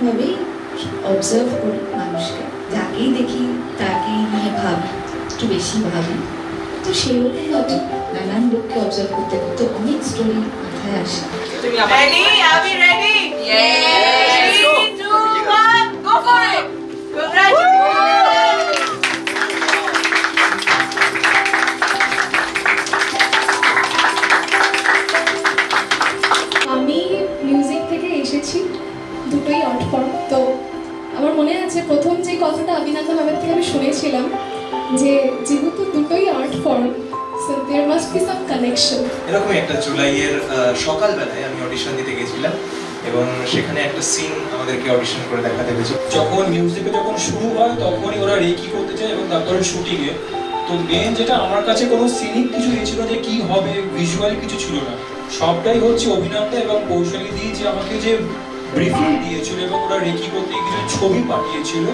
এরকমভাবেই অবজার্ভ করি মানুষকে, যাকেই দেখি তাকেই নিয়ে ভাবি, একটু বেশি ভাবি। তো সেরকমভাবে নানান লোককে অবজার্ভ করতে করতে অনেক স্টোরি মাথায় আসে। আমি মিউজিক থেকে এসেছি, দুটোই আর্ট ফর্ম। তো আমার মনে আছে প্রথম যে কথাটা অভিনন্দন ম্যামের থেকে আমি শুনেছিলাম যে যেহেতু দুটোই art form, so there must be some connection. এরকম একটা জুলাইয়ের সকালবেলায় আমি অডিশন দিতে গেছিলাম এবং সেখানে একটা সিন আমাদেরকে অডিশন করে দেখাতে হয়েছে। যখন মিউজিকে যখন শুরু হয় তখনই ওরা রেকি করতে চায় এবং তারপরে শুটিংয়ে। তো মেন যেটা আমার কাছে কোনো সিনিক কিছু ছিল যে কি হবে, ভিজুয়াল কিছু ছিল না, সবটাই হচ্ছে অভিনন্দন এবং কৌশলী দিয়ে যে আমাকে যে ব্রিফিং দিয়েছিল এবং ওরা রেকি করতে কিছু ছবি পাঠিয়েছিল,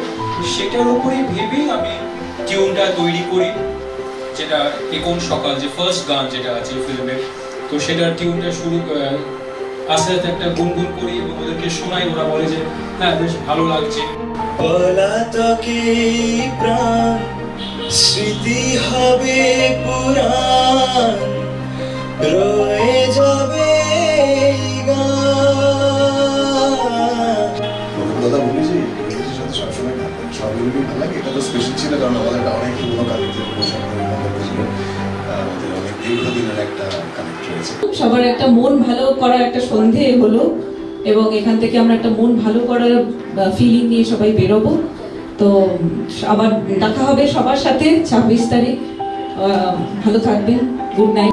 সেটার উপরেই ভেবেই আমি টিউনটা তৈরি করি, যেটা এখন সকাল যে ফার্স্ট গান যেটা আছে ফিল্মের। তো সেটার টিউনটা শুরু আস্তে আস্তে একটা গুনগুন করি এবং ওদেরকে শোনাই, ওরা বলে যে হ্যাঁ বেশ ভালো লাগছে। পলাতকে প্রাণ স্মৃতি হবে পুরাণ, রয়ে যাবে দাদা বলি যে ইংরেজির সাথে সবসময় থাকবেন, সবগুলোই ভালো লাগে। এটা তো স্পেশাল ছিল কারণ আমাদের অনেক পুরোনো কানেক্টের আমাদের অনেক দীর্ঘদিনের একটা কানেক্ট রয়েছে। সবার একটা মন ভালো করার একটা সন্ধে হলো এবং এখান থেকে আমরা একটা মন ভালো করার ফিলিং নিয়ে সবাই বেরোবো। তো আবার দেখা হবে সবার সাথে 26 তারিখ। ভালো থাকবেন, গুড নাইট।